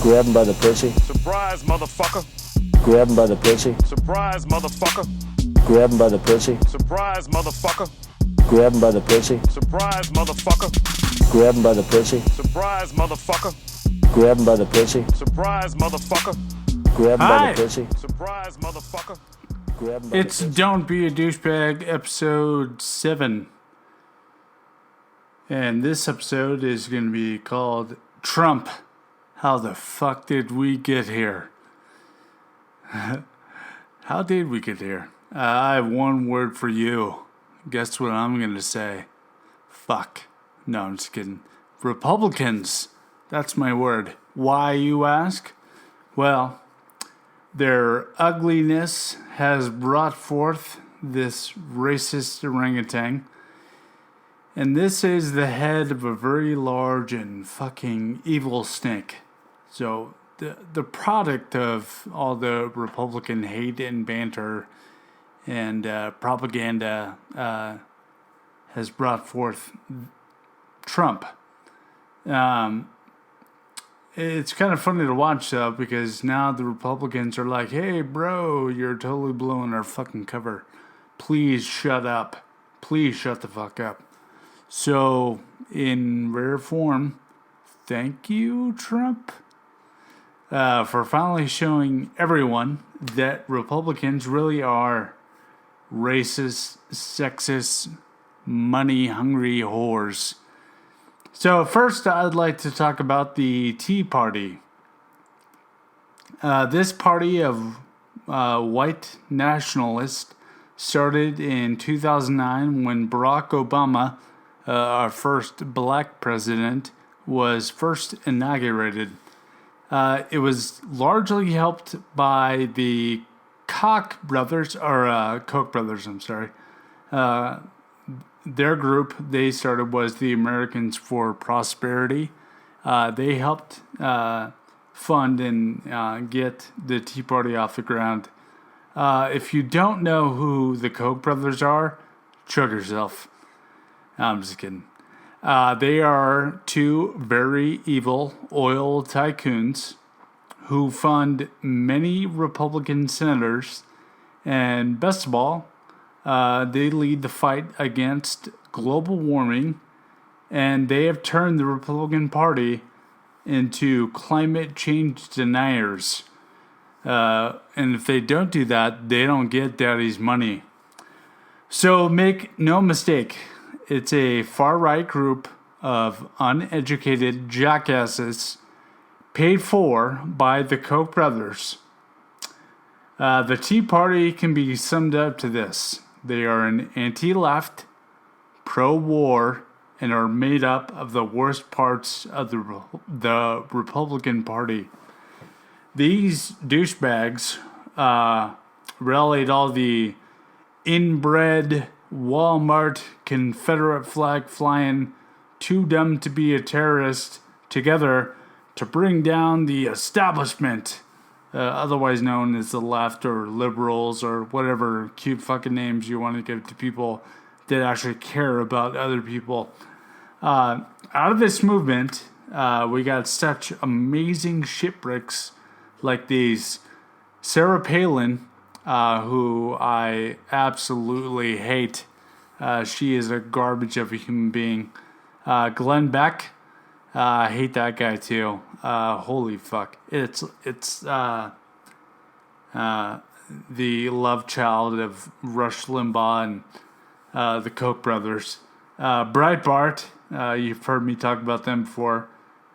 Grab him by the pussy. Surprise, motherfucker. Grab him by the pussy. Surprise, motherfucker. Grab him by the pussy. Surprise, motherfucker. Grab him by the pussy. Surprise, motherfucker. Grab him by the pussy. Surprise, motherfucker. Grab him by the pussy. Surprise, motherfucker. Grab him by the pussy. Surprise, motherfucker. Grab him by It's the pussy. Don't Be a Douchebag, episode 7. And this episode is going to be called Trump. How the fuck did we get here? How did we get here? I have one word for you. Guess what I'm going to say? Fuck. No, I'm just kidding. Republicans. That's my word. Why, you ask? Well, their ugliness has brought forth this racist orangutan. And this is the head of a very large and fucking evil snake. So the product of all the Republican hate and banter and propaganda has brought forth Trump. It's kind of funny to watch though, because now the Republicans are like, hey bro, you're totally blowing our fucking cover. Please shut up. Please shut the fuck up. So, in rare form, thank you, Trump, for finally showing everyone that Republicans really are racist, sexist, money-hungry whores. So, first, I'd like to talk about the Tea Party. This party of white nationalists started in 2009 when Barack Obama, our first black president, was first inaugurated. It was largely helped by the Koch Brothers, I'm sorry. Their group they started was the Americans for Prosperity. They helped fund and get the Tea Party off the ground. If you don't know who the Koch Brothers are, choke yourself. I'm just kidding. They are two very evil oil tycoons who fund many Republican senators. And best of all, they lead the fight against global warming. And they have turned the Republican Party into climate change deniers. And if they don't do that, they don't get daddy's money. So make no mistake. It's a far-right group of uneducated jackasses paid for by the Koch brothers. The Tea Party can be summed up to this. They are an anti-left, pro-war, and are made up of the worst parts of the Republican Party. These douchebags rallied all the inbred Walmart Confederate flag flying, too dumb to be a terrorist, together to bring down the establishment, otherwise known as the left or liberals or whatever cute fucking names you want to give to people that actually care about other people. Out of this movement, we got such amazing shitbricks like these. Sarah Palin, who I absolutely hate. She is a garbage of a human being. Glenn Beck, I hate that guy too. Holy fuck. It's the love child of Rush Limbaugh and the Koch brothers. Breitbart, you've heard me talk about them before,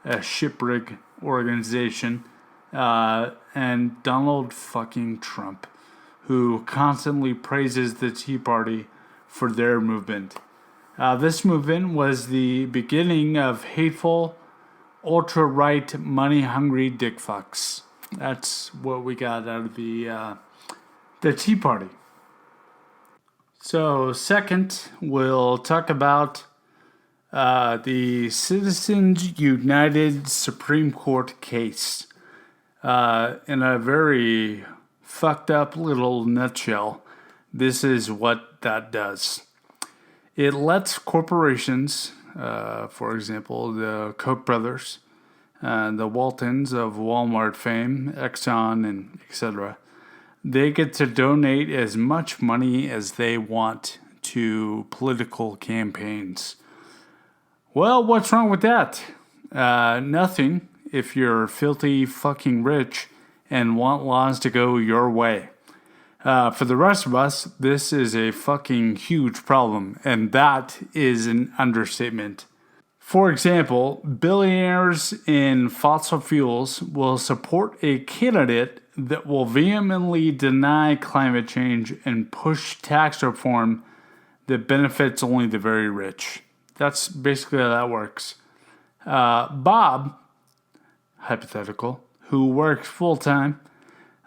a shipwreck organization. And Donald fucking Trump, who constantly praises the Tea Party for their movement. This movement was the beginning of hateful, ultra-right, money-hungry dick fucks. That's what we got out of the Tea Party. So, second, we'll talk about the Citizens United Supreme Court case. In a very fucked up little nutshell, this is what that does. It lets corporations, for example, the Koch brothers, the Waltons of Walmart fame, Exxon, and etc., they get to donate as much money as they want to political campaigns. Well, what's wrong with that? Nothing if you're filthy fucking rich and want laws to go your way. For the rest of us, this is a fucking huge problem, and that is an understatement. For example, billionaires in fossil fuels will support a candidate that will vehemently deny climate change and push tax reform that benefits only the very rich. That's basically how that works. Bob, hypothetical, who works full-time,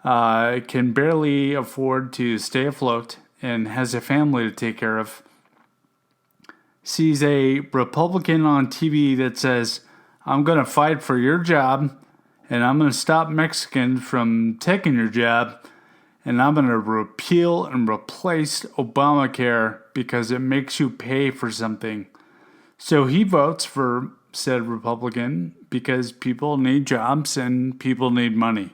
can barely afford to stay afloat and has a family to take care of, sees a Republican on TV that says, I'm going to fight for your job, and I'm going to stop Mexicans from taking your job, and I'm going to repeal and replace Obamacare because it makes you pay for something. So he votes for said Republican because people need jobs and people need money.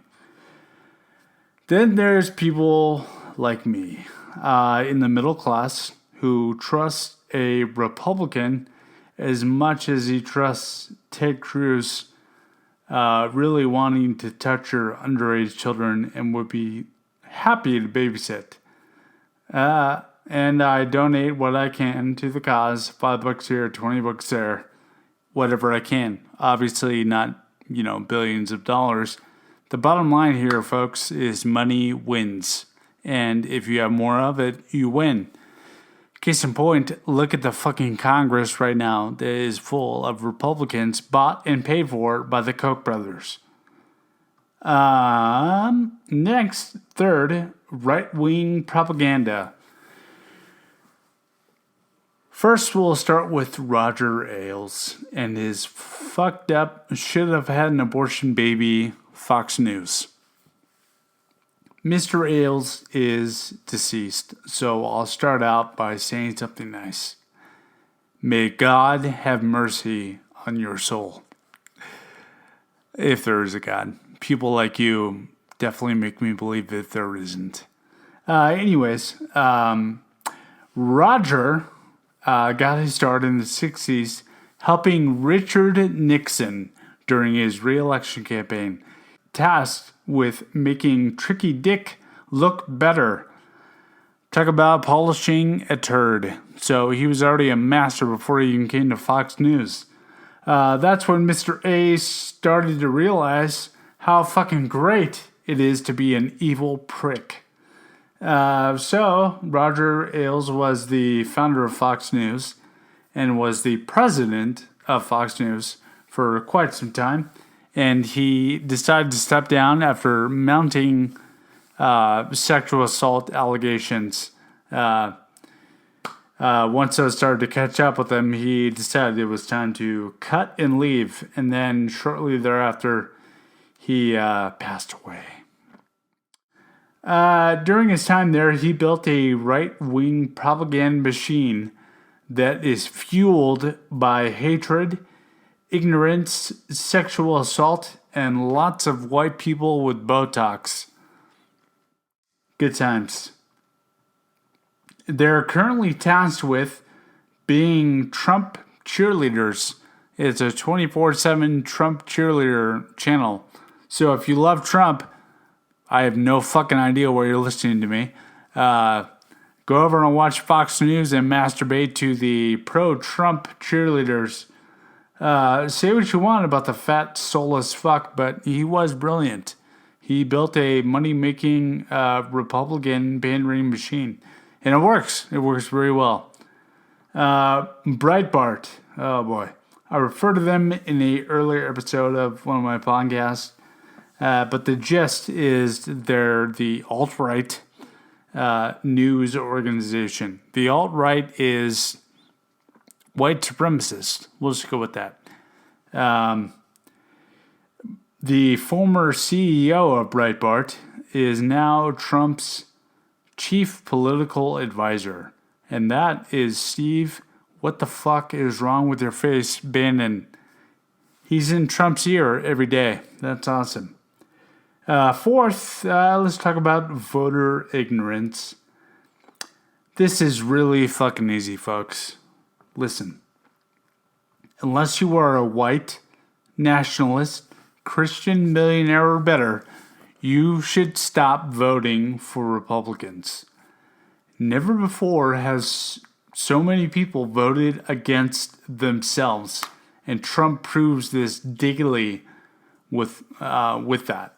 Then there's people like me in the middle class who trust a Republican as much as he trusts Ted Cruz really wanting to touch your underage children and would be happy to babysit. And I donate what I can to the cause, $5 here, $20 there, whatever I can. Obviously not, billions of dollars. The bottom line here, folks, is money wins. And if you have more of it, you win. Case in point, look at the fucking Congress right now that is full of Republicans bought and paid for by the Koch brothers. Next, third, right-wing propaganda. First, we'll start with Roger Ailes and his fucked up, should have had an abortion baby, Fox News. Mr. Ailes is deceased, so I'll start out by saying something nice. May God have mercy on your soul. If there is a God. People like you definitely make me believe that there isn't. Roger got his start in the 60s helping Richard Nixon during his re-election campaign, tasked with making Tricky Dick look better. Talk about polishing a turd. So he was already a master before he even came to Fox News. That's when Mr. A started to realize how fucking great it is to be an evil prick. So Roger Ailes was the founder of Fox News and was the president of Fox News for quite some time. And he decided to step down after mounting sexual assault allegations. Once those started to catch up with him, he decided it was time to cut and leave. And then shortly thereafter, he passed away. During his time there, he built a right-wing propaganda machine that is fueled by hatred, ignorance, sexual assault, and lots of white people with Botox. Good times. They're currently tasked with being Trump cheerleaders. It's a 24/7 Trump cheerleader channel. So if you love Trump, I have no fucking idea where you're listening to me. Go over and watch Fox News and masturbate to the pro-Trump cheerleaders. Say what you want about the fat, soulless fuck, but he was brilliant. He built a money-making Republican pandering machine. And it works. It works very well. Breitbart. Oh, boy. I referred to them in an earlier episode of one of my podcasts. But the gist is they're the alt-right news organization. The alt-right is white supremacist. We'll just go with that. The former CEO of Breitbart is now Trump's chief political advisor. And that is Steve, what the fuck is wrong with your face, Bannon? He's in Trump's ear every day. That's awesome. Fourth, let's talk about voter ignorance. This is really fucking easy, folks. Listen. Unless you are a white, nationalist, Christian millionaire or better, you should stop voting for Republicans. Never before has so many people voted against themselves, and Trump proves this daily with that.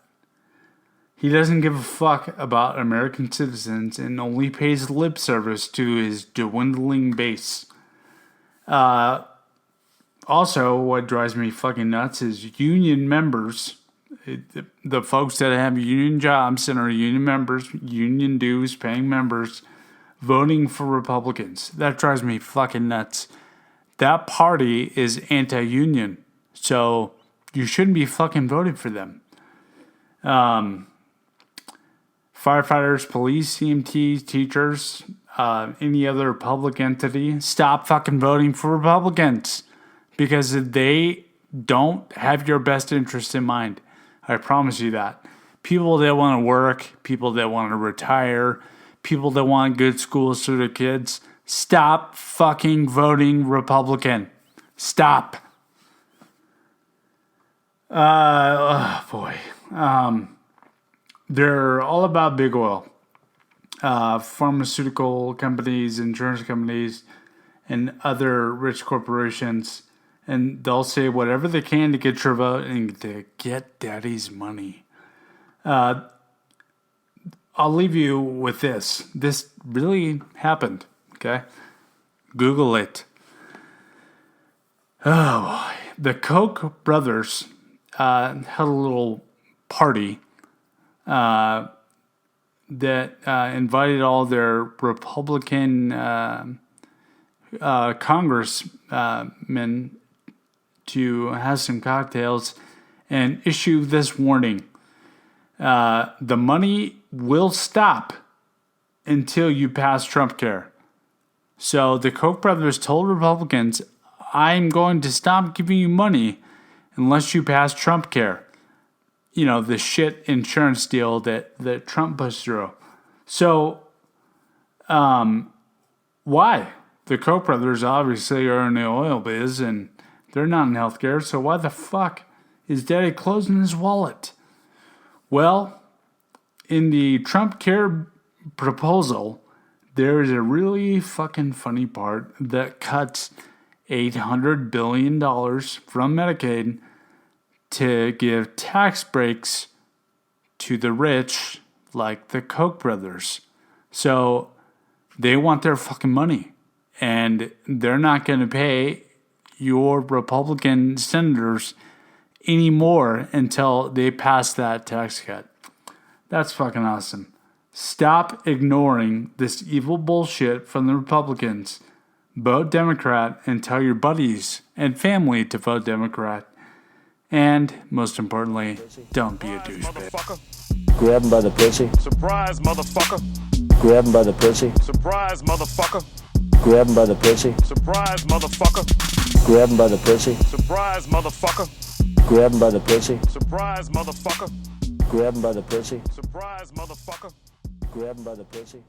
He doesn't give a fuck about American citizens and only pays lip service to his dwindling base. Also, what drives me fucking nuts is union members, the folks that have union jobs and are union members, union dues paying members, voting for Republicans. That drives me fucking nuts. That party is anti-union, so you shouldn't be fucking voting for them. Firefighters, police, EMTs, teachers, any other public entity, stop fucking voting for Republicans because they don't have your best interest in mind. I promise you that. People that want to work, people that want to retire, people that want good schools for their kids, stop fucking voting Republican. Stop. Oh boy. They're all about big oil. Pharmaceutical companies, insurance companies, and other rich corporations. And they'll say whatever they can to get your vote and to get daddy's money. I'll leave you with this. This really happened, okay? Google it. Oh, boy. The Koch brothers had a little party that invited all their Republican congressmen to have some cocktails and issue this warning. The money will stop until you pass Trump care. So the Koch brothers told Republicans, I'm going to stop giving you money unless you pass Trump care. You know, the shit insurance deal that Trump pushed through. So, why? The Koch brothers obviously are in the oil biz and they're not in healthcare, so why the fuck is daddy closing his wallet? Well, in the Trump care proposal, there is a really fucking funny part that cuts $800 billion from Medicaid to give tax breaks to the rich like the Koch brothers. So they want their fucking money. And they're not going to pay your Republican senators anymore until they pass that tax cut. That's fucking awesome. Stop ignoring this evil bullshit from the Republicans. Vote Democrat and tell your buddies and family to vote Democrat. And, most importantly, don't be a douchebag. Grab him by the pussy. Surprise, motherfucker. Grab him by the pussy. Surprise, motherfucker. Grab him by the pussy. Surprise, motherfucker. Grab him by the pussy. Surprise, motherfucker. Grab him by the pussy. Surprise, motherfucker. Grab him by the pussy. Surprise, motherfucker. Grab him by the pussy.